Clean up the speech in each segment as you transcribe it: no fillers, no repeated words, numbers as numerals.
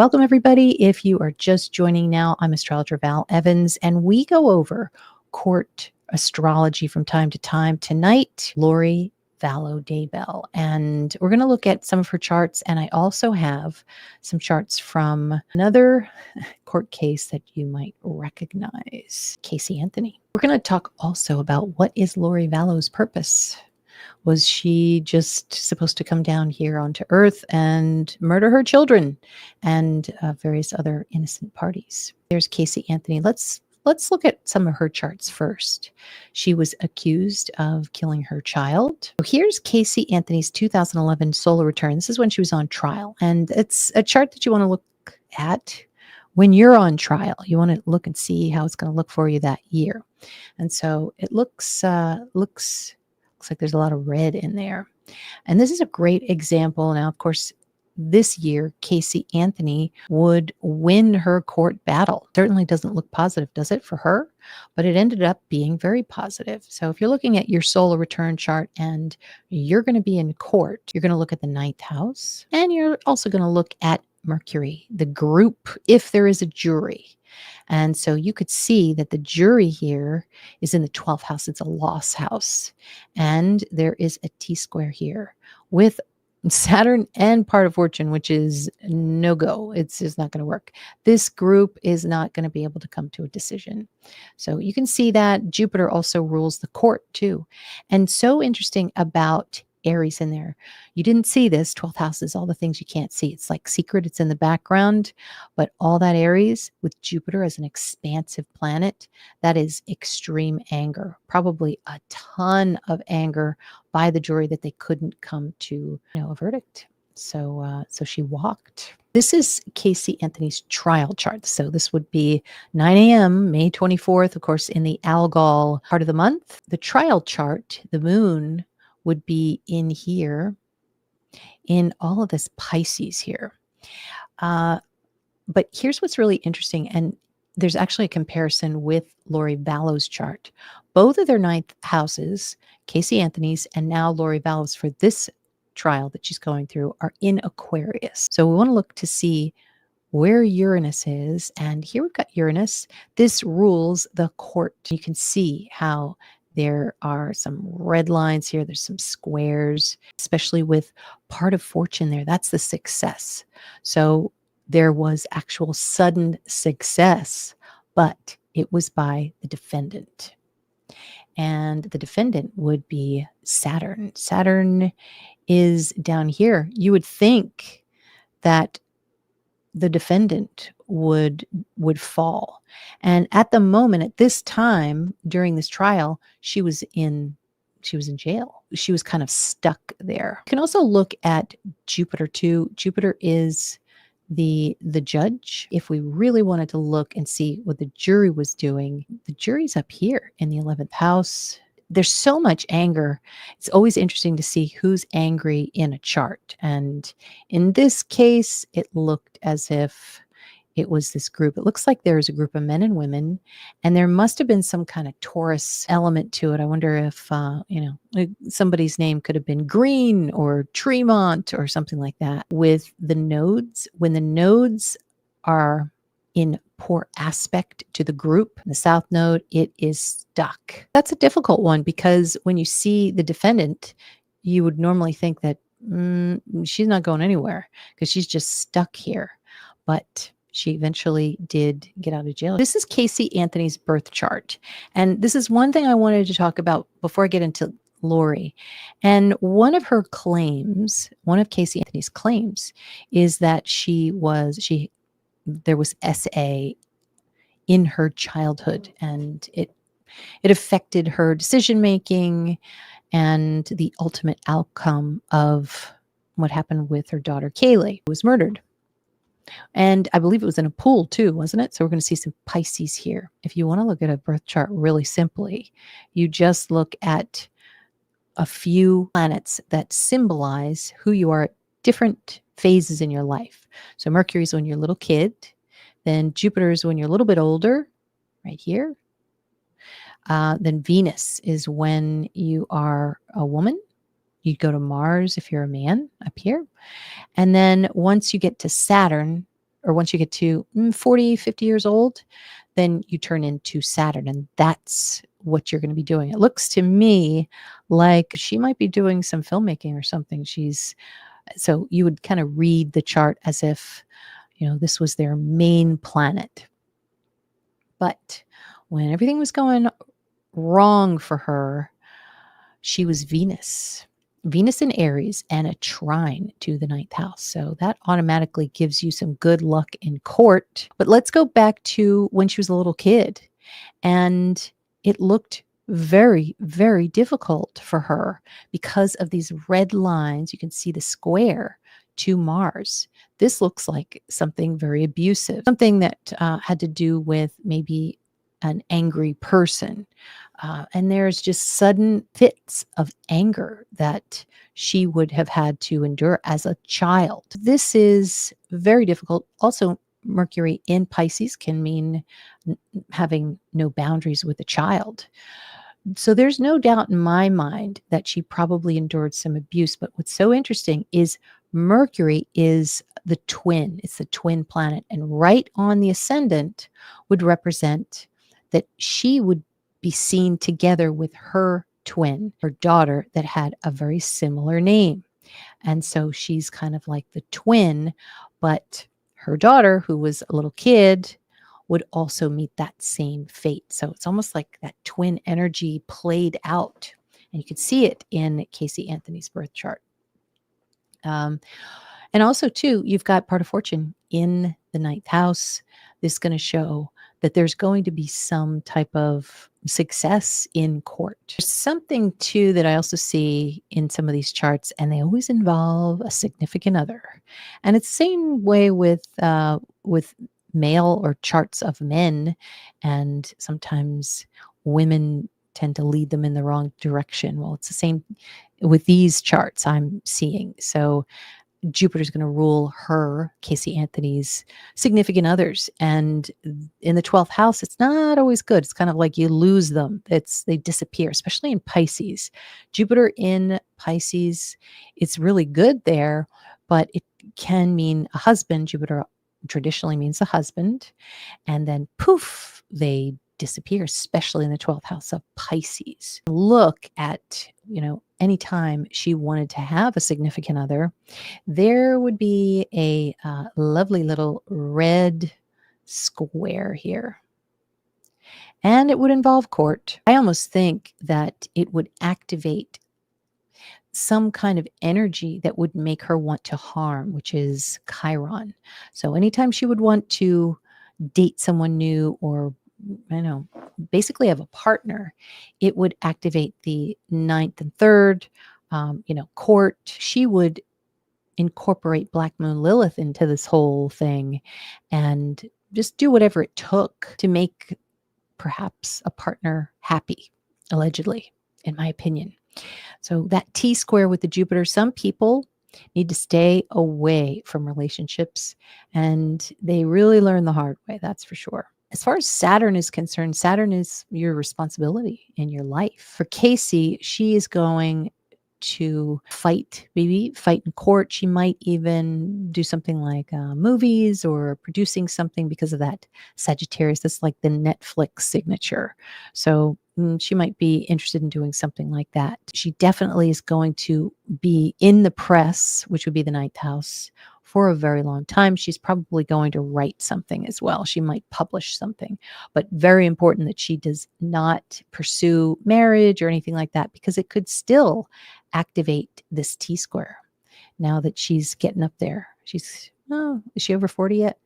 Welcome, everybody. If you are just joining now, I'm Astrologer Val Evans, and we go over court astrology from time to time. Tonight, Lori Vallow Daybell, and we're going to look at some of her charts. And I also have some charts from another court case that you might recognize, Casey Anthony. We're going to talk also about what is Lori Vallow's purpose. Was she just supposed to come down here onto Earth and murder her children and various other innocent parties? There's Casey Anthony. Let's look at some of her charts first. She was accused of killing her child. So here's Casey Anthony's 2011 solar return. This is when she was on trial, and it's a chart that you want to look at when you're on trial. You want to look and see how it's going to look for you that year. And so it looks like there's a lot of red in there. And this is a great example. Now, of course, this year, Casey Anthony would win her court battle. Certainly doesn't look positive, does it, for her? But it ended up being very positive. So if you're looking at your solar return chart and you're going to be in court, you're going to look at the ninth house. And you're also going to look at Mercury, the group, if there is a jury. And so you could see that the jury here is in the 12th house. It's a loss house. And there is a T-square here with Saturn and part of fortune, which is no go. It's just not going to work. This group is not going to be able to come to a decision. So you can see that Jupiter also rules the court too. And so interesting about Aries in there. You didn't see this. 12th house is all the things you can't see. It's like secret. It's in the background. But all that Aries with Jupiter as an expansive planet, that is extreme anger. Probably a ton of anger by the jury that they couldn't come to a verdict. So she walked. This is Casey Anthony's trial chart. So this would be 9 a.m., May 24th, of course, in the Algol part of the month. The trial chart, the moon, would be in here, in all of this Pisces here. But here's what's really interesting, and there's actually a comparison with Lori Vallow's chart. Both of their ninth houses, Casey Anthony's and now Lori Vallow's for this trial that she's going through, are in Aquarius. So we want to look to see where Uranus is. And here we've got Uranus. This rules the court. You can see how there are some red lines here. There's some squares, especially with part of fortune there. That's the success. So there was actual sudden success, but it was by the defendant. And the defendant would be Saturn. Saturn is down here. You would think that the defendant would fall. And at the moment, at this time during this trial, she was in jail. She was kind of stuck there. You can also look at Jupiter too. Jupiter is the judge. If we really wanted to look and see what the jury was doing, the jury's up here in the 11th house. There's so much anger. It's always interesting to see who's angry in a chart. And in this case, it looked as if it was this group. It looks like there's a group of men and women, and there must have been some kind of Taurus element to it. I wonder if, somebody's name could have been Green or Tremont or something like that. With the nodes, when the nodes are in poor aspect to the group, the south node, it is stuck. That's a difficult one because when you see the defendant, you would normally think that she's not going anywhere because she's just stuck here. But she eventually did get out of jail. This is Casey Anthony's birth chart. And this is one thing I wanted to talk about before I get into Lori. And one of her claims, one of Casey Anthony's claims, is that there was SA in her childhood, and it affected her decision making and the ultimate outcome of what happened with her daughter Kaylee, who was murdered. And I believe it was in a pool too, wasn't it? So we're going to see some Pisces here. If you want to look at a birth chart really simply, you just look at a few planets that symbolize who you are at different phases in your life. So Mercury is when you're a little kid. Then Jupiter is when you're a little bit older, right here. Then Venus is when you are a woman. You go to Mars if you're a man up here. And then once you get to Saturn, or once you get to 40, 50 years old, then you turn into Saturn. And that's what you're going to be doing. It looks to me like she might be doing some filmmaking or something. So you would kind of read the chart as if, this was their main planet. But when everything was going wrong for her, she was Venus in Aries, and a trine to the ninth house. So that automatically gives you some good luck in court. But let's go back to when she was a little kid. And it looked very, very difficult for her because of these red lines. You can see the square to Mars. This looks like something very abusive, something that had to do with maybe an angry person. And there's just sudden fits of anger that she would have had to endure as a child. This is very difficult. Also, Mercury in Pisces can mean having no boundaries with a child. So there's no doubt in my mind that she probably endured some abuse. But what's so interesting is Mercury is the twin. It's the twin planet. And right on the ascendant would represent that she would be seen together with her twin, her daughter, that had a very similar name. And so she's kind of like the twin, but her daughter, who was a little kid, would also meet that same fate. So it's almost like that twin energy played out. And you could see it in Casey Anthony's birth chart. And also, too, you've got part of fortune in the ninth house. This is going to show that there's going to be some type of success in court. There's something, too, that I also see in some of these charts, and they always involve a significant other. And it's the same way with male or charts of men. And sometimes women tend to lead them in the wrong direction. Well, it's the same with these charts I'm seeing. So Jupiter's going to rule her, Casey Anthony's significant others. And in the 12th house, it's not always good. It's kind of like you lose them. They disappear, especially in Pisces. Jupiter in Pisces, it's really good there, but it can mean a husband. Jupiter traditionally means a husband. And then poof, they disappear, especially in the 12th house of Pisces. Look at, anytime she wanted to have a significant other, there would be a lovely little red square here. And it would involve court. I almost think that it would activate some kind of energy that would make her want to harm, which is Chiron. So anytime she would want to date someone new or basically have a partner, it would activate the ninth and third, court. She would incorporate Black Moon Lilith into this whole thing and just do whatever it took to make perhaps a partner happy, allegedly, in my opinion. So that T square with the Jupiter, some people need to stay away from relationships, and they really learn the hard way, that's for sure. As far as Saturn is concerned, Saturn is your responsibility in your life. For Casey, she is going to fight in court. She might even do something like movies or producing something because of that Sagittarius. That's like the Netflix signature. So she might be interested in doing something like that. She definitely is going to be in the press, which would be the ninth house, for a very long time. She's probably going to write something as well. She might publish something, but very important that she does not pursue marriage or anything like that, because it could still activate this T square now that she's getting up there. Is she over 40 yet?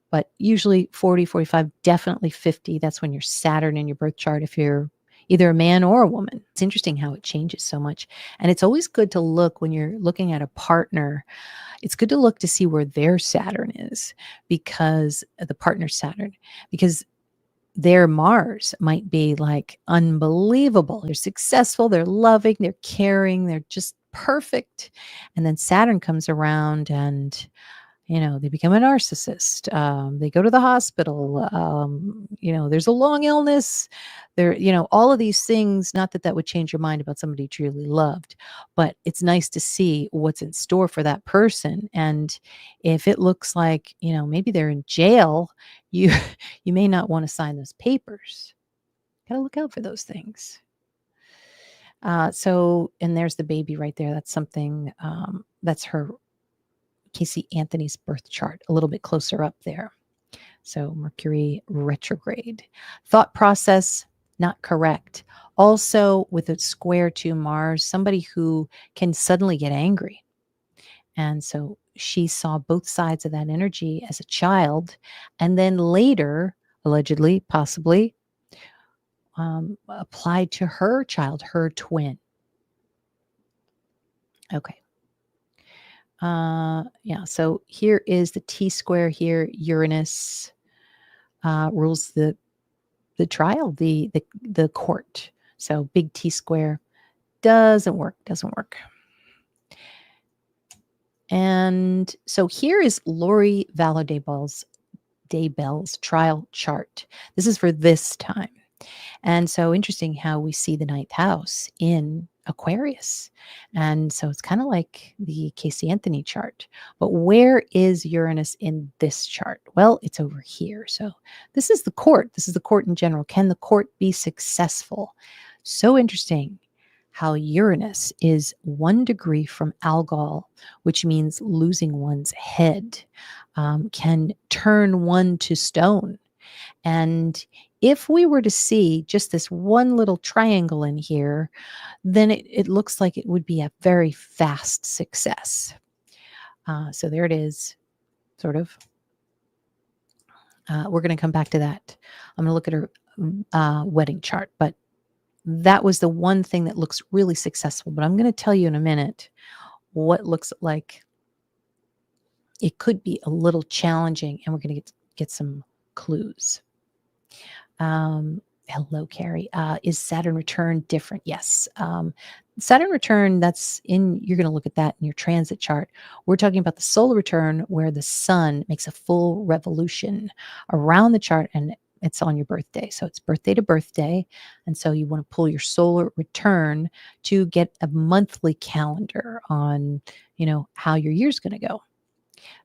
But usually 40, 45, definitely 50. That's when you're Saturn in your birth chart, if you're either a man or a woman. It's interesting how it changes so much. And it's always good to look when you're looking at a partner. It's good to look to see where their Saturn is, because the partner's Saturn, because their Mars might be like unbelievable. They're successful, they're loving, they're caring, they're just perfect. And then Saturn comes around and They become a narcissist. They go to the hospital. There's a long illness. All of these things, not that that would change your mind about somebody you truly loved, but it's nice to see what's in store for that person. And if it looks like, maybe they're in jail, you, you may not want to sign those papers. Got to look out for those things. And there's the baby right there. That's something, that's her Casey Anthony's birth chart, a little bit closer up there. So Mercury retrograde. Thought process, not correct. Also, with a square to Mars, somebody who can suddenly get angry. And so she saw both sides of that energy as a child. And then later, allegedly, possibly, applied to her child, her twin. Okay. So here is the T square here. Uranus rules the trial, the court. So big T square doesn't work. And so here is Lori Vallow Daybell's trial chart. This is for this time. And so interesting how we see the ninth house in Aquarius. And so it's kind of like the Casey Anthony chart. But where is Uranus in this chart? Well, it's over here. So this is the court. This is the court in general. Can the court be successful? So interesting how Uranus is 1 degree from Algol, which means losing one's head, can turn one to stone. And if we were to see just this one little triangle in here, then it looks like it would be a very fast success. So there it is, sort of. We're going to come back to that. I'm going to look at her wedding chart, but that was the one thing that looks really successful. But I'm going to tell you in a minute what looks like it could be a little challenging, and we're going to get some clues. Hello, Carrie. Is Saturn return different? Yes. Saturn return, you're going to look at that in your transit chart. We're talking about the solar return where the sun makes a full revolution around the chart and it's on your birthday. So it's birthday to birthday. And so you want to pull your solar return to get a monthly calendar on, how your year's going to go.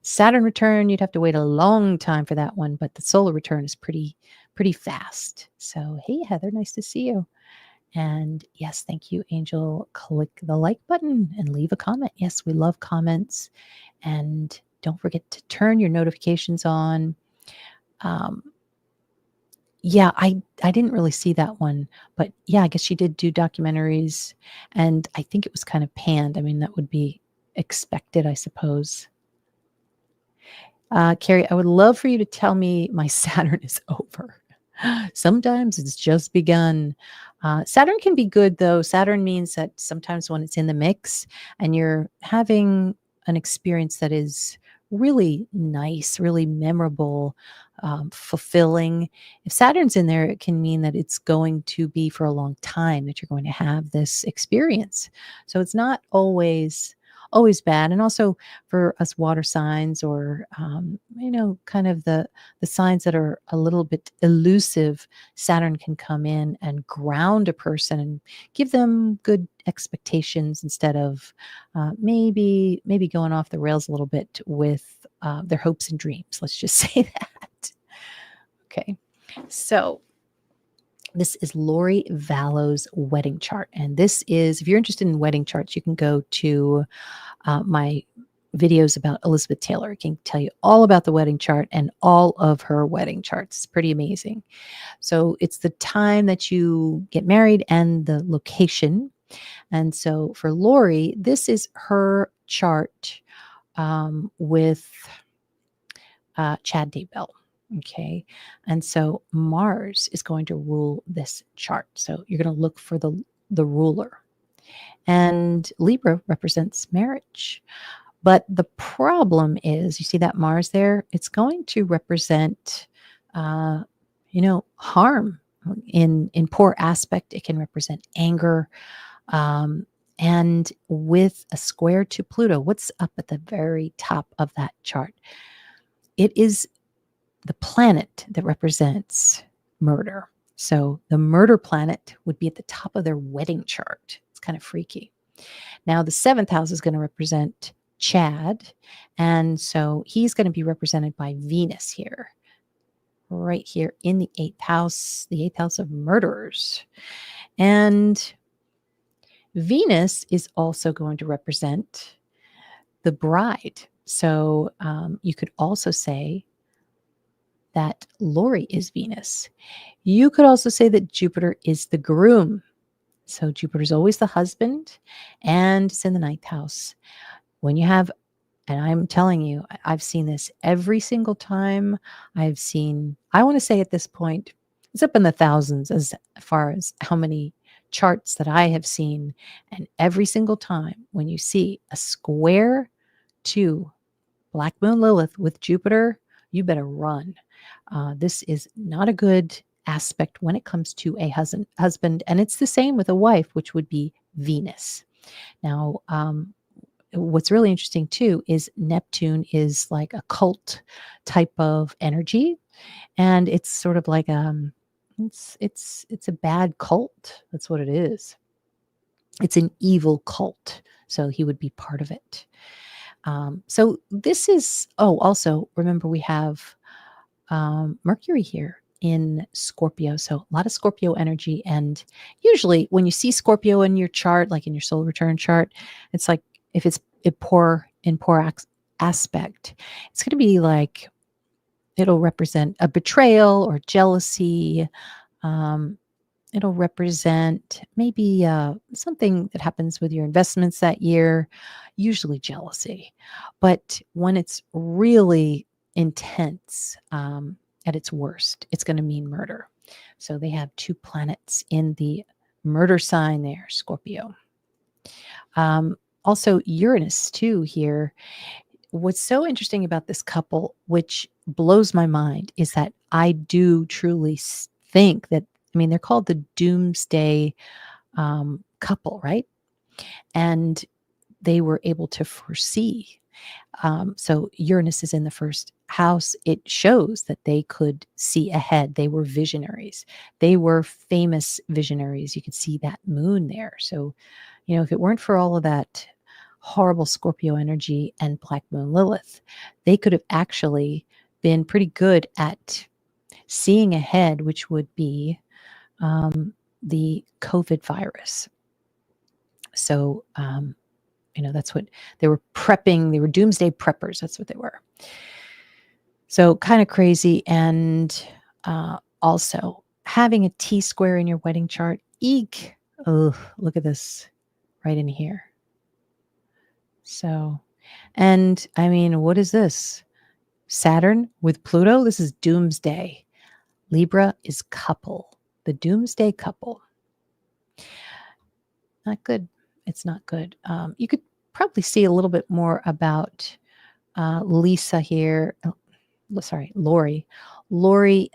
Saturn return, you'd have to wait a long time for that one, but the solar return is pretty fast. So, hey, Heather, nice to see you. And yes, thank you, Angel. Click the like button and leave a comment. Yes, we love comments. And don't forget to turn your notifications on. I didn't really see that one, but yeah, I guess she did do documentaries, and I think it was kind of panned. I mean, that would be expected, I suppose. Carrie, I would love for you to tell me my Saturn is over. Sometimes it's just begun. Saturn can be good, though. Saturn means that sometimes when it's in the mix and you're having an experience that is really nice, really memorable, fulfilling. If Saturn's in there, it can mean that it's going to be for a long time that you're going to have this experience. So it's not always bad. And also for us water signs or, kind of the signs that are a little bit elusive, Saturn can come in and ground a person and give them good expectations instead of maybe going off the rails a little bit with their hopes and dreams. Let's just say that. Okay. So this is Lori Vallow's wedding chart. And this is, if you're interested in wedding charts, you can go to my videos about Elizabeth Taylor. I can tell you all about the wedding chart and all of her wedding charts. It's pretty amazing. So it's the time that you get married and the location. And so for Lori, this is her chart with Chad Daybell. Okay. And so Mars is going to rule this chart. So you're going to look for the ruler. And Libra represents marriage. But the problem is, you see that Mars there? It's going to represent, harm in poor aspect. It can represent anger. And with a square to Pluto, what's up at the very top of that chart? It is the planet that represents murder. So the murder planet would be at the top of their wedding chart. It's kind of freaky. Now, the seventh house is going to represent Chad. And so he's going to be represented by Venus here, right here in the eighth house of murderers. And Venus is also going to represent the bride. So you could also say that Lori is Venus. You could also say that Jupiter is the groom. So Jupiter's always the husband, and it's in the ninth house. When you have, and I'm telling you, I've seen this every single time. I want to say at this point, it's up in the thousands as far as how many charts that I have seen. And every single time when you see a square to Black Moon Lilith with Jupiter, you better run. This is not a good aspect when it comes to a husband, and it's the same with a wife, which would be Venus. Now, what's really interesting too is Neptune is like a cult type of energy, and it's sort of like it's a bad cult. That's what it is. It's an evil cult, so he would be part of it. So this is, also remember we have Mercury here in Scorpio. So a lot of Scorpio energy. And usually when you see Scorpio in your chart, like in your soul return chart, it's like if it's in poor aspect, it's going to be like, it'll represent a betrayal or jealousy. It'll represent maybe something that happens with your investments that year, usually jealousy. But when it's really intense at its worst, it's going to mean murder. So they have two planets in the murder sign there, Scorpio. Also, Uranus, too, here. What's so interesting about this couple, which blows my mind, is that I do truly think that, they're called the doomsday couple, right? And they were able to foresee. So Uranus is in the first house. It shows that they could see ahead. They were visionaries. They were famous visionaries. You could see that moon there. So, if it weren't for all of that horrible Scorpio energy and Black Moon Lilith, they could have actually been pretty good at seeing ahead, which would be the COVID virus. So, that's what they were prepping. They were doomsday preppers. That's what they were. So kind of crazy. And also having a T square in your wedding chart. Eek. Oh, look at this right in here. So, and what is this? Saturn with Pluto. This is doomsday. Libra is couple. The doomsday couple. Not good. It's not good. You could probably see a little bit more about Lisa here. Lori. Lori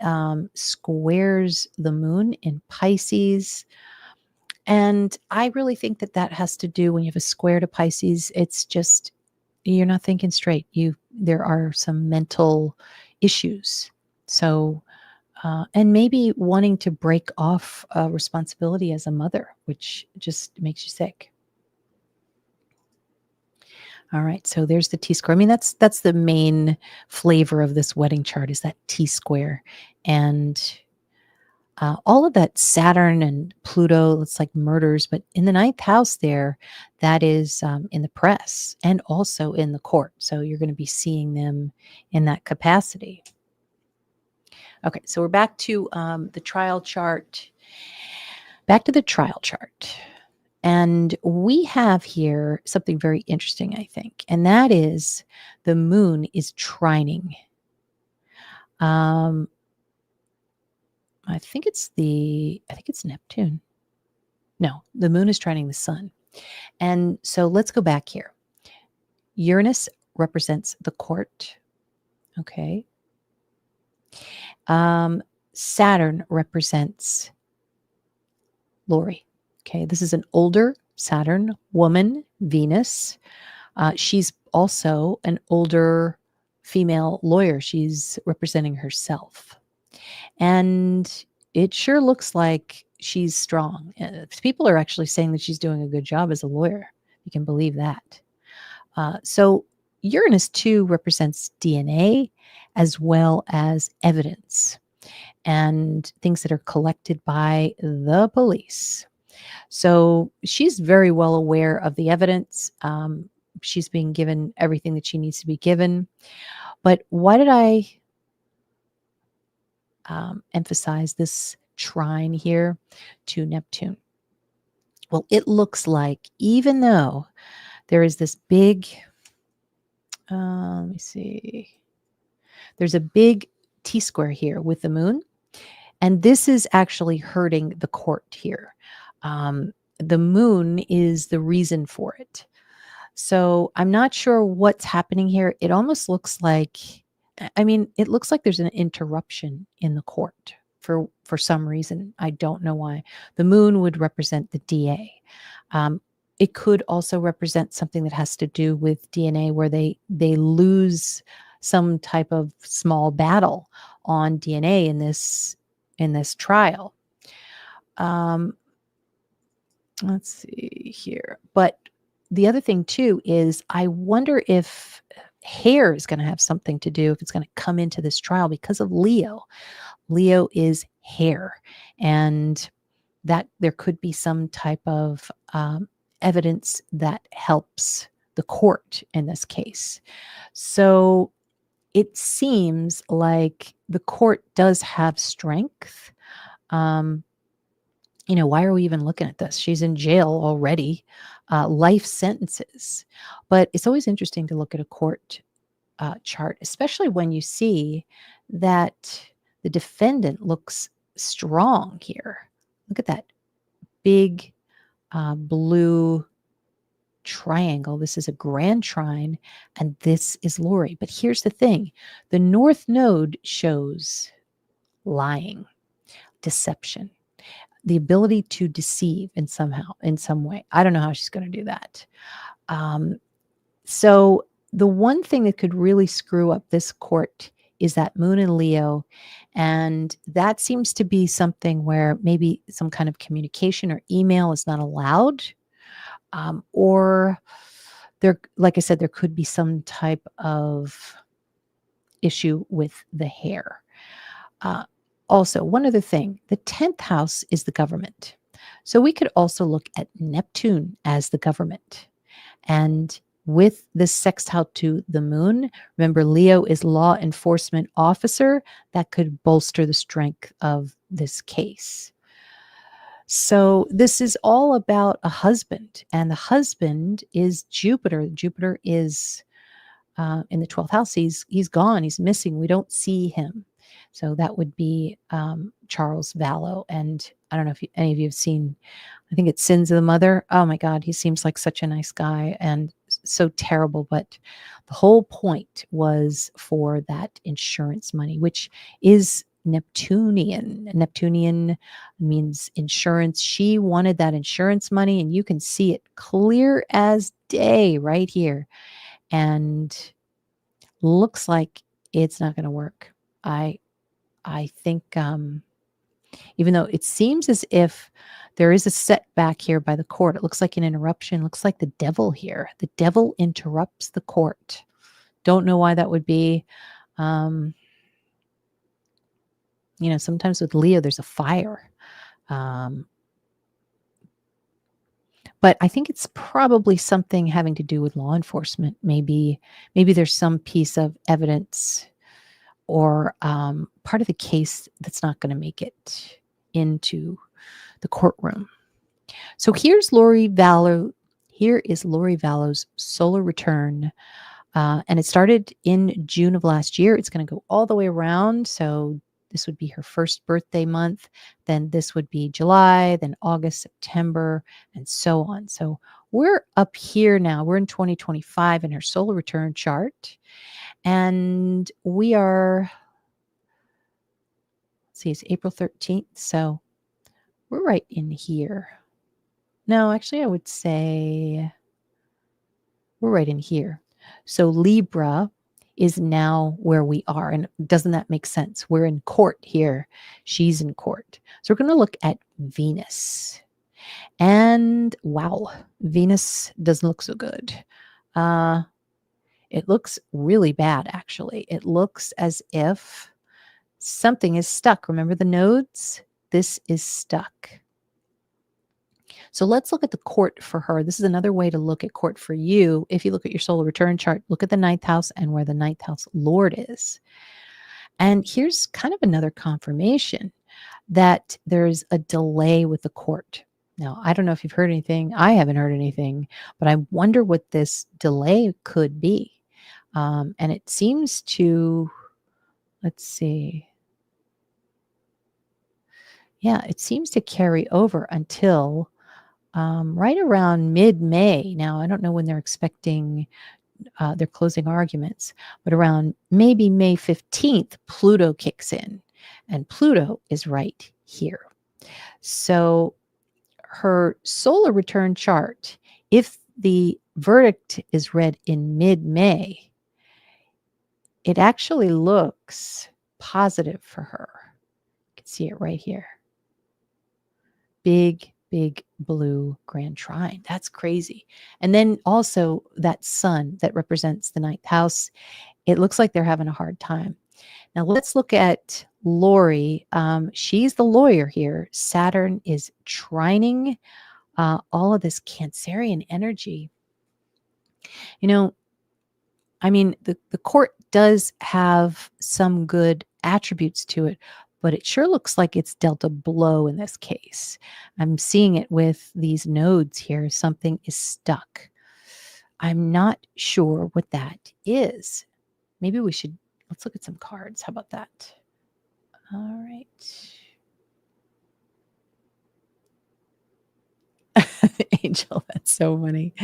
squares the moon in Pisces. And I really think that has to do when you have a square to Pisces. It's just, you're not thinking straight. There are some mental issues. So, and maybe wanting to break off a responsibility as a mother, which just makes you sick. All right, so there's the T square. That's the main flavor of this wedding chart, is that T square. And all of that Saturn and Pluto, it's like murders, but in the ninth house there, that is in the press and also in the court. So you're going to be seeing them in that capacity. Okay, so we're back to the trial chart. Back to the trial chart. And we have here something very interesting, I think, and that is the moon is trining. I think it's Neptune. No, the moon is trining the sun. And so let's go back here. Uranus represents the court. Okay. Saturn represents Lori. Okay. This is an older Saturn, woman, Venus. She's also an older female lawyer. She's representing herself. And it sure looks like she's strong. People are actually saying that she's doing a good job as a lawyer. You can believe that. So Uranus too represents DNA as well as evidence and things that are collected by the police. So she's very well aware of the evidence. She's being given everything that she needs to be given. But why did I emphasize this trine here to Neptune? Well, it looks like even though there is this big, let me see, there's a big T square here with the moon, and this is actually hurting the court here. The moon is the reason for it. So I'm not sure what's happening here. It almost looks like, I mean, it looks like there's an interruption in the court for some reason. I don't know why. The moon would represent the DA. It could also represent something that has to do with DNA, where they lose some type of small battle on DNA in this trial. Let's see here. But the other thing too is I wonder if hair is going to have something to do, if it's going to come into this trial because of Leo. Leo is hair, and that there could be some type of evidence that helps the court in this case. So it seems like the court does have strength. Why are we even looking at this? She's in jail already, life sentences. But it's always interesting to look at a court chart, especially when you see that the defendant looks strong here. Look at that big blue triangle. This is a grand trine, and this is Lori. But here's the thing. The North Node shows lying, deception, the ability to deceive in some way. I don't know how she's going to do that. So the one thing that could really screw up this court is that moon in Leo. And that seems to be something where maybe some kind of communication or email is not allowed. Or there, like I said, there could be some type of issue with the hair. Also, one other thing, the 10th house is the government. So we could also look at Neptune as the government. And with this sextile to the moon, remember Leo is law enforcement officer. That could bolster the strength of this case. So this is all about a husband, and the husband is Jupiter. Jupiter is in the 12th house. He's gone. He's missing. We don't see him. So that would be Charles Vallow. And I don't know if any of you have seen, I think it's Sins of the Mother. Oh my God, he seems like such a nice guy and so terrible. But the whole point was for that insurance money, which is Neptunian. Neptunian means insurance. She wanted that insurance money, and you can see it clear as day right here. And looks like it's not going to work. I think even though it seems as if there is a setback here by the court, it looks like an interruption. It looks like the devil here. The devil interrupts the court. Don't know why that would be. Sometimes with Leo, there's a fire. But I think it's probably something having to do with law enforcement. Maybe there's some piece of evidence or part of the case that's not going to make it into the courtroom. So here's Lori Vallow. Here is Lori Vallow's solar return. And it started in June of last year. It's going to go all the way around. So this would be her first birthday month. Then this would be July, then August, September, and so on. So we're up here now. We're in 2025 in her solar return chart. And we are, let's see, it's April 13th. So we're right in here. No, actually, I would say we're right in here. So Libra is now where we are. And doesn't that make sense? We're in court here. She's in court. So we're going to look at Venus. And wow, Venus doesn't look so good. It looks really bad, actually. It looks as if something is stuck. Remember the nodes? This is stuck. So let's look at the court for her. This is another way to look at court for you. If you look at your solar return chart, look at the ninth house and where the ninth house lord is. And here's kind of another confirmation that there's a delay with the court. Now, I don't know if you've heard anything. I haven't heard anything, but I wonder what this delay could be. And it seems to, let's see. Yeah, it seems to carry over until right around mid-May. Now, I don't know when they're expecting their closing arguments, but around maybe May 15th, Pluto kicks in, and Pluto is right here. So her solar return chart, if the verdict is read in mid-May, it actually looks positive for her. You can see it right here. Big blue grand trine. That's crazy. And then also that sun that represents the ninth house, it looks like they're having a hard time. Now let's look at Lori. She's the lawyer here. Saturn is trining all of this Cancerian energy. You know, I mean, the court does have some good attributes to it, but it sure looks like it's dealt a blow in this case. I'm seeing it with these nodes here. Something is stuck. I'm not sure what that is. Maybe let's look at some cards. How about that? All right. Angel, that's so funny.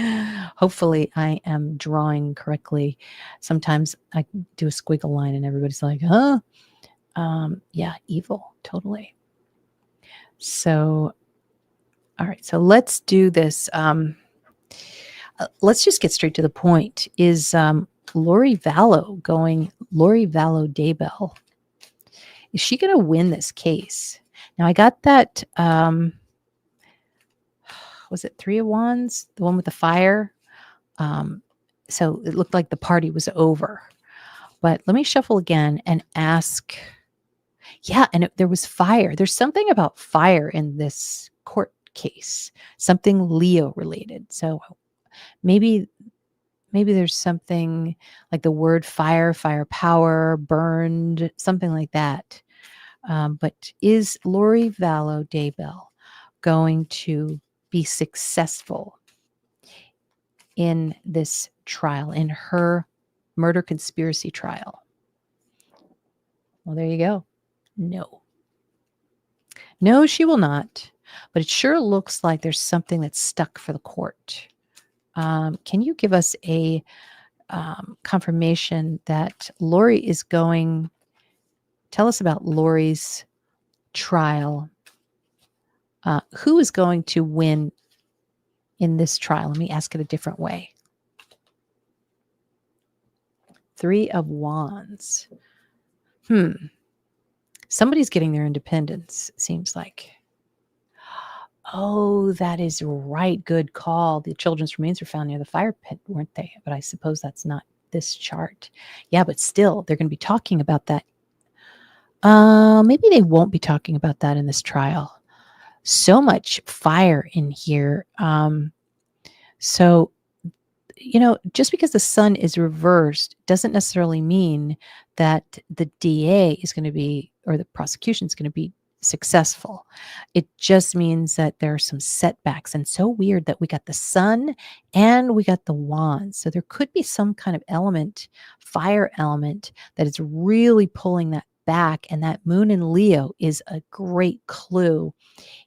Hopefully, I am drawing correctly. Sometimes I do a squiggle line and everybody's like, huh? Yeah, evil, totally. So, all right. So let's do this. Let's just get straight to the point. Is Lori Vallow Daybell? Is she going to win this case? Now, I got that. Was it Three of Wands, the one with the fire? So it looked like the party was over. But let me shuffle again and ask. Yeah, and there was fire. There's something about fire in this court case, something Leo related. So maybe there's something like the word fire, firepower, burned, something like that. But is Lori Vallow Daybell going to be successful in this trial, in her murder conspiracy trial? Well, there you go. No, she will not. But it sure looks like there's something that's stuck for the court. Can you give us a confirmation that Lori is going? Tell us about Lori's trial. Who is going to win in this trial? Let me ask it a different way. Three of Wands. Somebody's getting their independence, it seems like. Oh, that is right. Good call. The children's remains were found near the fire pit, weren't they? But I suppose that's not this chart. Yeah, but still, they're going to be talking about that. Maybe they won't be talking about that in this trial. So much fire in here. So, just because the sun is reversed doesn't necessarily mean that the DA is going to be, or the prosecution is going to be successful. It just means that there are some setbacks. And so weird that we got the sun and we got the wands. So there could be some kind of element, fire element, that is really pulling that back. And that moon in Leo is a great clue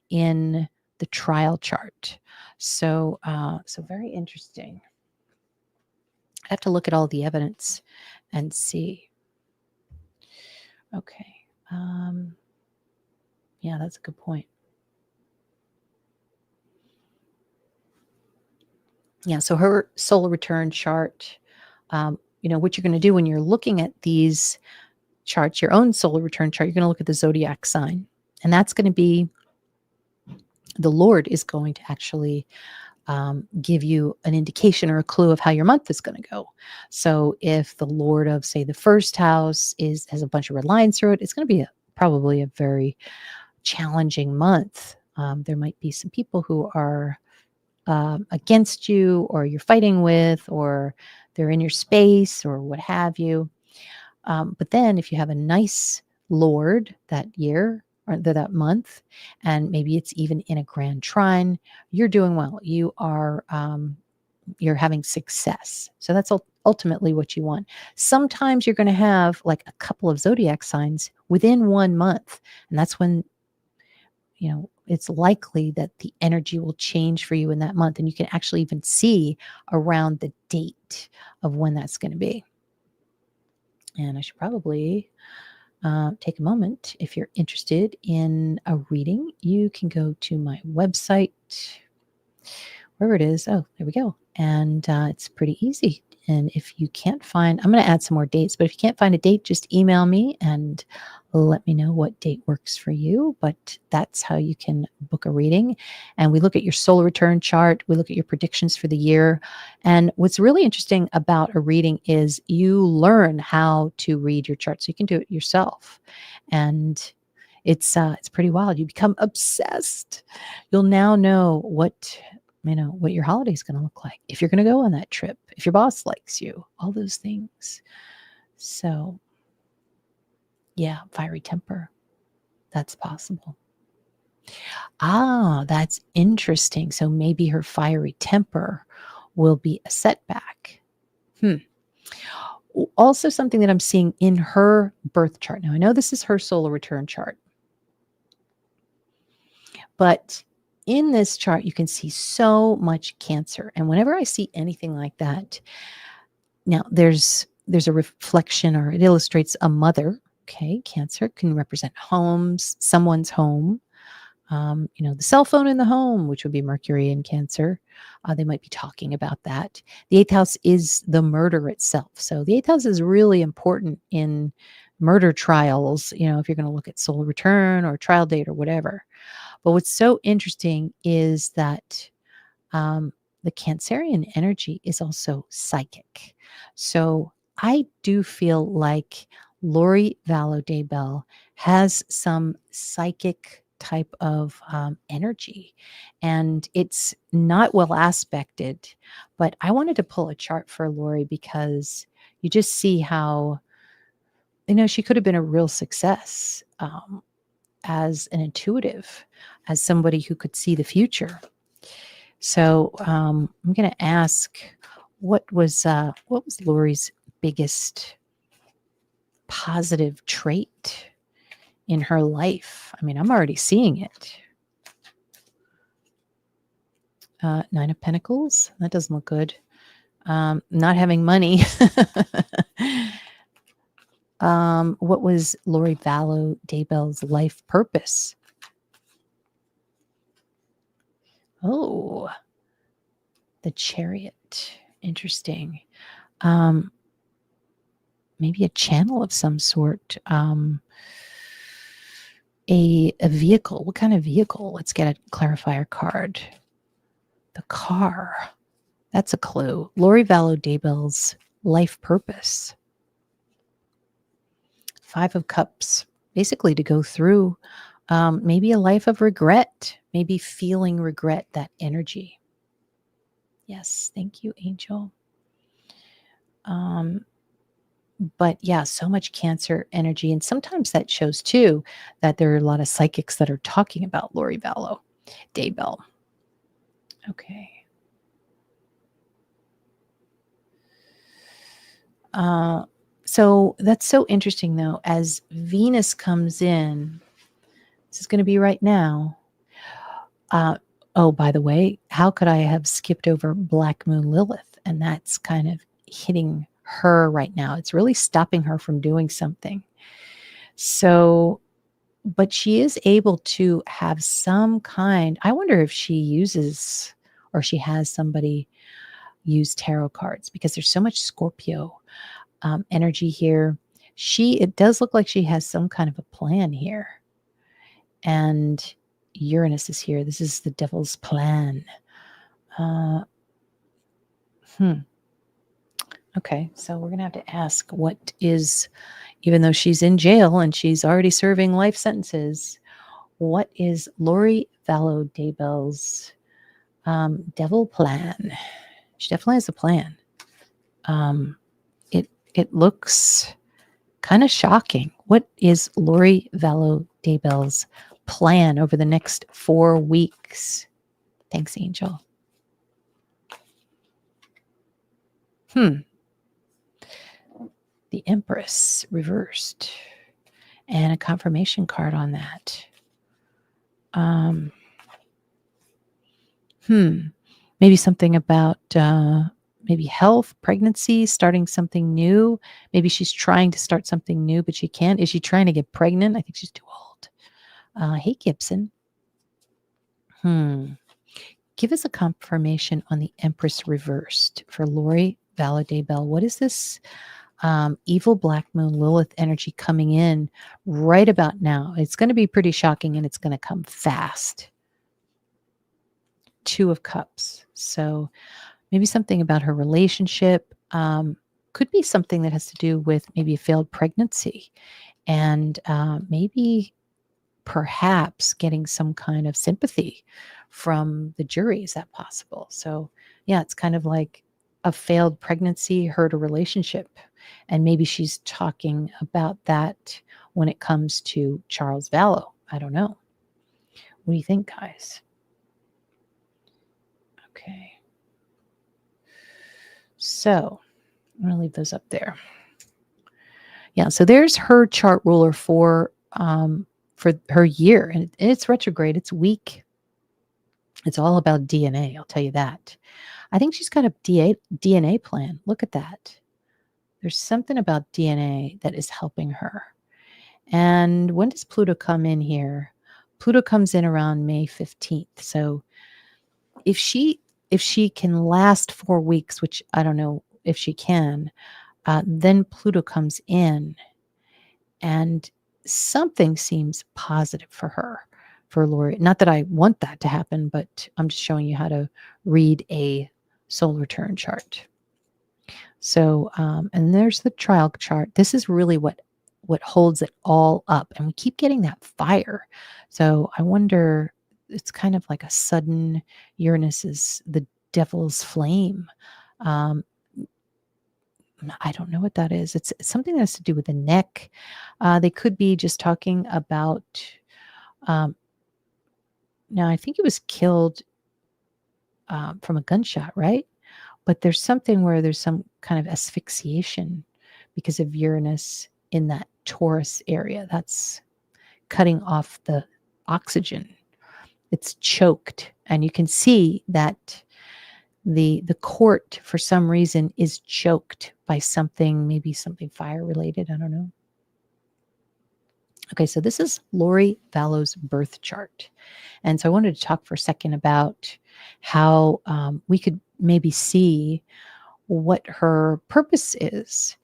in the trial chart. So, so very interesting. I have to look at all the evidence and see. Okay. Yeah, that's a good point. Yeah, so her solar return chart, what you're going to do when you're looking at these charts, your own solar return chart, you're going to look at the zodiac sign. And that's going to be, the Lord is going to actually give you an indication or a clue of how your month is going to go. So if the Lord of, say, the first house has a bunch of red lines through it, it's going to be probably a very challenging month. There might be some people who are against you, or you're fighting with, or they're in your space, or what have you. But then if you have a nice Lord that year or that month, and maybe it's even in a grand trine, you're doing well. You're having success. So that's ultimately what you want. Sometimes you're going to have like a couple of zodiac signs within 1 month, and that's when it's likely that the energy will change for you in that month, and you can actually even see around the date of when that's going to be. And I should probably take a moment. If you're interested in a reading, you can go to my website, wherever it is. Oh, there we go. And it's pretty easy. And if you can't find, I'm going to add some more dates, but if you can't find a date, just email me and let me know what date works for you. But that's how you can book a reading. And we look at your solar return chart. We look at your predictions for the year. And what's really interesting about a reading is you learn how to read your chart, so you can do it yourself. And it's pretty wild. You become obsessed. You'll now know what your holiday is going to look like, if you're going to go on that trip, if your boss likes you, all those things. So yeah, fiery temper, that's possible. That's interesting. So maybe her fiery temper will be a setback. Also, something that I'm seeing in her birth chart. Now, I know this is her solar return chart, but in this chart, you can see so much Cancer. And whenever I see anything like that, now there's a reflection, or it illustrates a mother. Okay, Cancer can represent homes, someone's home. The cell phone in the home, which would be Mercury in Cancer. They might be talking about that. The eighth house is the murder itself. So the eighth house is really important in murder trials, if you're going to look at solar return or trial date or whatever. But what's so interesting is that the Cancerian energy is also psychic. So I do feel like Lori Vallow Daybell has some psychic type of energy, and it's not well aspected. But I wanted to pull a chart for Lori because you just see how, she could have been a real success. As an intuitive, as somebody who could see the future. So I'm going to ask, what was Lori's biggest positive trait in her life? I mean, I'm already seeing it. Nine of Pentacles. That doesn't look good. Not having money. What was Lori Vallow Daybell's life purpose? Oh, the Chariot. Interesting. Maybe a channel of some sort. A vehicle. What kind of vehicle? Let's get a clarifier card. The car. That's a clue. Lori Vallow Daybell's life purpose. Five of Cups. Basically to go through maybe a life of regret. Maybe feeling regret, that energy. Yes, thank you, Angel. But yeah, so much Cancer energy. And sometimes that shows too that there are a lot of psychics that are talking about Lori Vallow Daybell. Okay. So that's so interesting though. As Venus comes in, this is going to be right now. Oh, by the way, how could I have skipped over Black Moon Lilith? And that's kind of hitting her right now. It's really stopping her from doing something. So, but she is able to have some kind, I wonder if she uses, or she has somebody use tarot cards because there's so much Scorpio energy here. It does look like she has some kind of a plan here. And Uranus is here. This is the devil's plan. Okay, so we're going to have to ask what is, even though she's in jail and she's already serving life sentences, what is Lori Vallow Daybell's devil plan? She definitely has a plan. It looks kind of shocking. What is Lori Vallow Daybell's plan over the next 4 weeks? Thanks, Angel. The Empress reversed and a confirmation card on that. Maybe something about maybe health, pregnancy, starting something new. Maybe she's trying to start something new, but she can't. Is she trying to get pregnant? I think she's too old. Hey, Gibson. Give us a confirmation on the Empress reversed for Lori Vallow Daybell. What is this evil black moon Lilith energy coming in right about now? It's going to be pretty shocking and it's going to come fast. 2 of Cups. So maybe something about her relationship. Could be something that has to do with maybe a failed pregnancy and maybe perhaps getting some kind of sympathy from the jury. Is that possible? So yeah, it's kind of like a failed pregnancy hurt a relationship. And maybe she's talking about that when it comes to Charles Vallow. I don't know. What do you think, guys? Okay. So I'm going to leave those up there. Yeah, so there's her chart ruler for her year. And it's retrograde. It's weak. It's all about DNA. I'll tell you that. I think she's got a DNA plan. Look at that. There's something about DNA that is helping her. And when does Pluto come in here? Pluto comes in around May 15th. So if she can last 4 weeks, which I don't know if she can, then Pluto comes in and something seems positive for her, for Lori. Not that I want that to happen, but I'm just showing you how to read a solar return chart. So, and there's the trial chart. This is really what holds it all up. And we keep getting that fire. So I wonder, it's kind of like a sudden Uranus is the devil's flame. I don't know what that is. It's something that has to do with the neck. They could be just talking about, now I think it was killed from a gunshot, right? But there's something where there's some kind of asphyxiation because of Uranus in that Taurus area. That's cutting off the oxygen. It's choked. And you can see that the court, for some reason, is choked by something, maybe something fire related. I don't know. Okay, so this is Lori Vallow's birth chart. And so I wanted to talk for a second about how we could maybe see what her purpose is.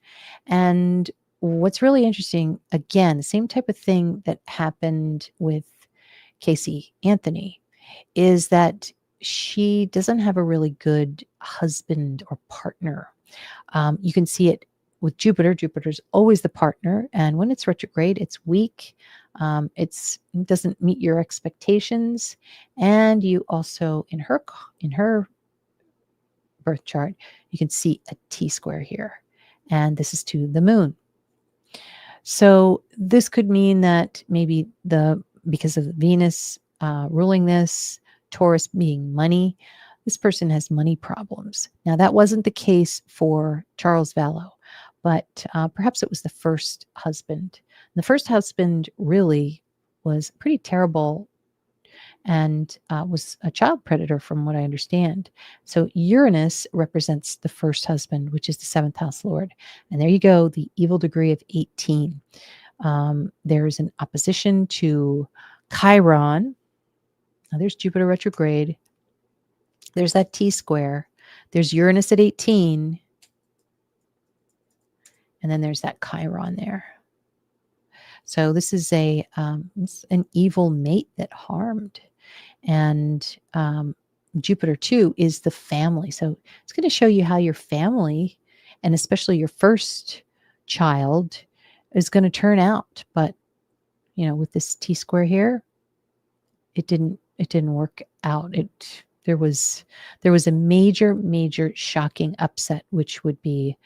And what's really interesting, again, the same type of thing that happened with Casey Anthony, is that she doesn't have a really good husband or partner. You can see it with Jupiter. Jupiter's always the partner. And when it's retrograde, it's weak. It doesn't meet your expectations. And you also, in her birth chart, you can see a T-square here. And this is to the moon. So this could mean that maybe because of Venus ruling this, Taurus being money, this person has money problems. Now, that wasn't the case for Charles Vallow, but perhaps it was the first husband. The first husband really was pretty terrible and was a child predator from what I understand. So Uranus represents the first husband, which is the 7th house lord. And there you go, the evil degree of 18. There's an opposition to Chiron. Now there's Jupiter retrograde. There's that T-square. There's Uranus at 18. And then there's that Chiron there. So this is it's an evil mate that harmed. And Jupiter too is the family. So it's going to show you how your family, and especially your first child, is going to turn out. But with this T-square here, it didn't work out. There was a major shocking upset, which would be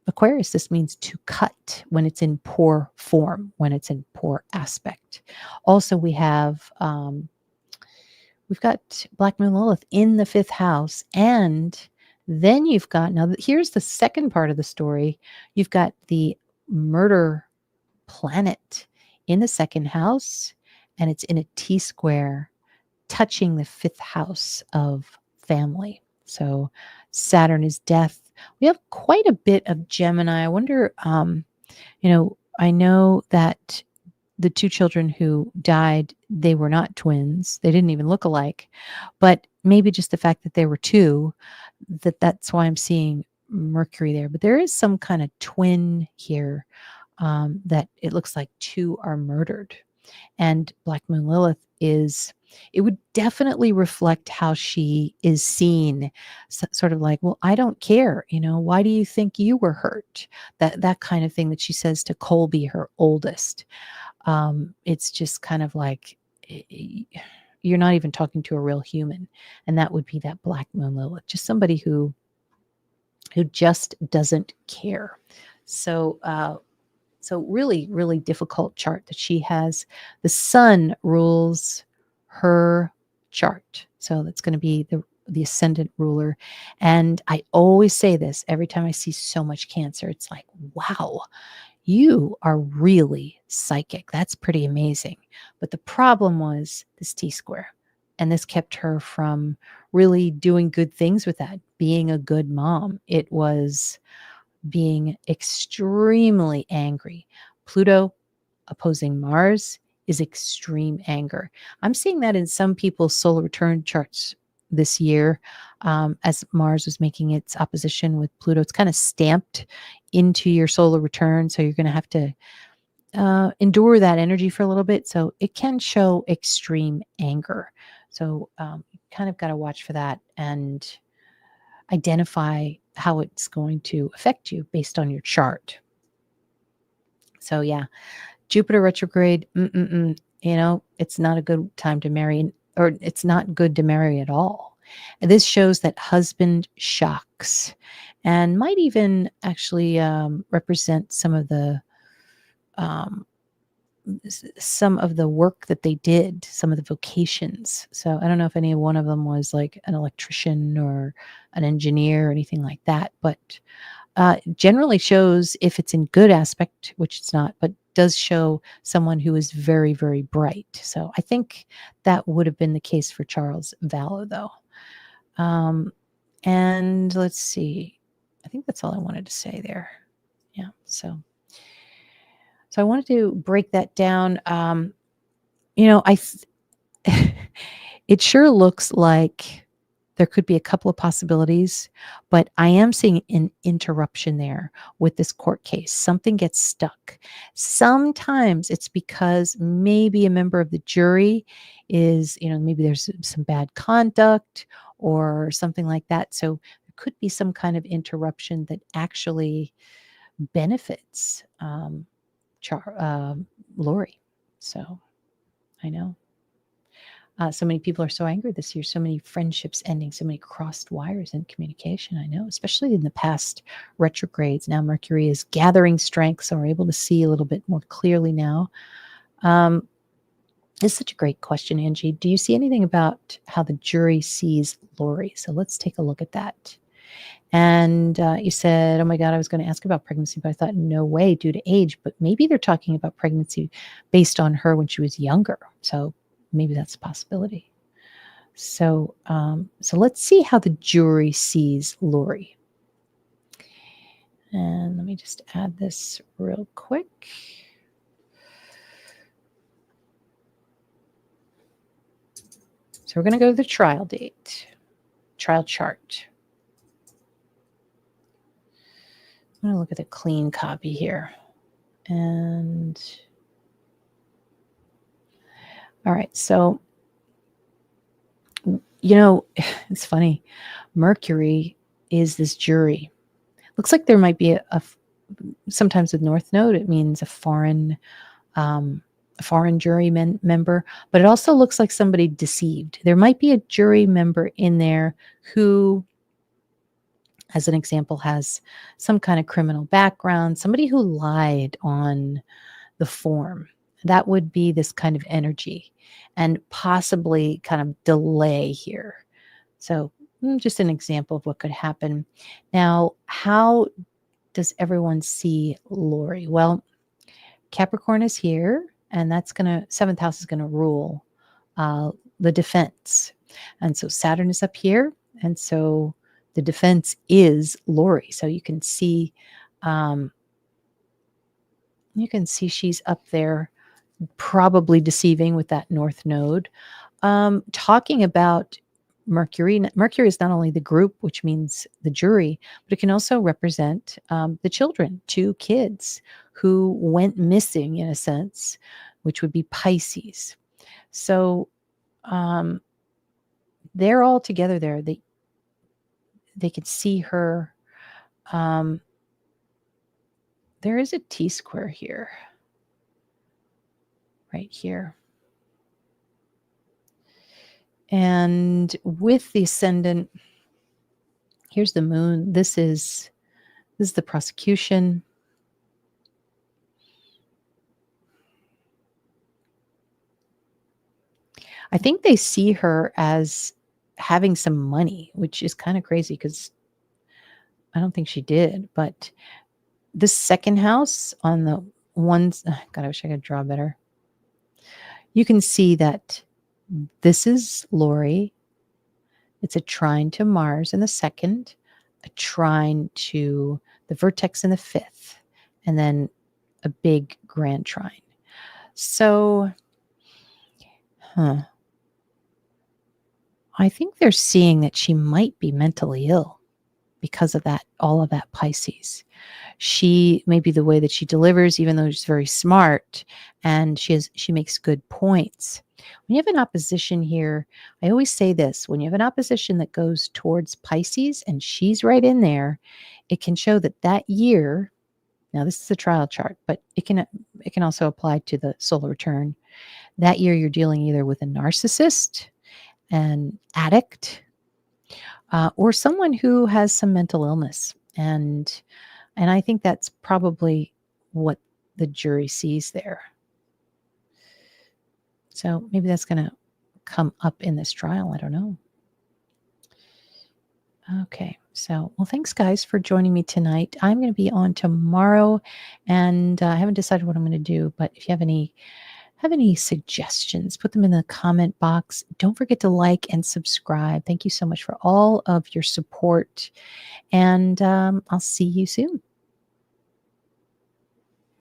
Aquarius. This means to cut when it's in poor form, when it's in poor aspect. Also, we've got Black Moon Lilith in the 5th house, and then you've got, now here's the second part of the story. You've got the murder planet in the 2nd house, and it's in a T-square touching the 5th house of family. So Saturn is death. We have quite a bit of Gemini. I wonder, I know that the 2 children who died, they were not twins. They didn't even look alike. But maybe just the fact that there were 2, that's why I'm seeing Mercury there. But there is some kind of twin here, that it looks like 2 are murdered. And Black Moon Lilith it would definitely reflect how she is seen, sort of like, well, I don't care. Why do you think you were hurt? That kind of thing that she says to Colby, her oldest. It's just kind of like, you're not even talking to a real human. And that would be that Black Moon Lilith, just somebody who just doesn't care. So really, really difficult chart that she has. The sun rules her chart. So that's going to be the ascendant ruler. And I always say this every time I see so much Cancer. It's like, wow, you are really psychic. That's pretty amazing. But the problem was this T-square. And this kept her from really doing good things with that, being a good mom. It was being extremely angry. Pluto opposing Mars is extreme anger. I'm seeing that in some people's solar return charts this year, as Mars was making its opposition with Pluto. It's kind of stamped into your solar return, so you're going to have to endure that energy for a little bit. So it can show extreme anger. So you kind of got to watch for that and identify how it's going to affect you based on your chart. So yeah, Jupiter retrograde, it's not a good time to marry, or it's not good to marry at all. And this shows that husband shocks, and might even actually represent some of the work that they did, some of the vocations. So I don't know if any one of them was like an electrician or an engineer or anything like that, but generally shows, if it's in good aspect, which it's not, but does show someone who is very, very bright. So I think that would have been the case for Charles Vallow, though. And let's see. I think that's all I wanted to say there. Yeah. So I wanted to break that down. It sure looks like there could be a couple of possibilities, but I am seeing an interruption there with this court case. Something gets stuck. Sometimes it's because maybe a member of the jury is, maybe there's some bad conduct or something like that. So there could be some kind of interruption that actually benefits Lori. So I know. So many people are so angry this year, so many friendships ending, so many crossed wires in communication. I know, especially in the past retrogrades. Now Mercury is gathering strength, so we're able to see a little bit more clearly now. It's such a great question, Angie. Do you see anything about how the jury sees Lori? So let's take a look at that. And you said, oh my God, I was going to ask about pregnancy, but I thought, no way, due to age. But maybe they're talking about pregnancy based on her when she was younger. So maybe that's a possibility. So let's see how the jury sees Lori. And let me just add this real quick. So we're going to go to the trial date. trial chart. I'm going to look at the clean copy here. And all right, so, it's funny. Mercury is this jury. Looks like there might be sometimes with North Node, it means a foreign jury member, but it also looks like somebody deceived. There might be a jury member in there who, as an example, has some kind of criminal background, somebody who lied on the form. That would be this kind of energy and possibly kind of delay here. So just an example of what could happen. Now, how does everyone see Lori? Well, Capricorn is here, and that's seventh house is going to rule the defense. And so Saturn is up here. And so the defense is Lori. So you can see, she's up there, probably deceiving with that North Node. Talking about Mercury. Mercury is not only the group, which means the jury, but it can also represent the children, 2 kids who went missing in a sense, which would be Pisces. So they're all together there. They could see her. There is a T-square here, right here. And with the ascendant, here's the moon. This is the prosecution. I think they see her as having some money, which is kind of crazy because I don't think she did. But the second house on the ones, God, I wish I could draw better. You can see that this is Lori. It's a trine to Mars in the second, a trine to the vertex in the fifth, and then a big grand trine. So, I think they're seeing that she might be mentally ill because of that, all of that Pisces. She, maybe the way that she delivers, even though she's very smart and she makes good points. When you have an opposition here, I always say this, when you have an opposition that goes towards Pisces and she's right in there, it can show that year, now this is a trial chart, but it can also apply to the solar return. That year you're dealing either with a narcissist, an addict, or someone who has some mental illness. And I think that's probably what the jury sees there. So maybe that's going to come up in this trial. I don't know. Okay. So, well, thanks guys for joining me tonight. I'm going to be on tomorrow, and I haven't decided what I'm going to do, but if you have any suggestions, put them in the comment box. Don't forget to like and subscribe. Thank you so much for all of your support, and I'll see you soon.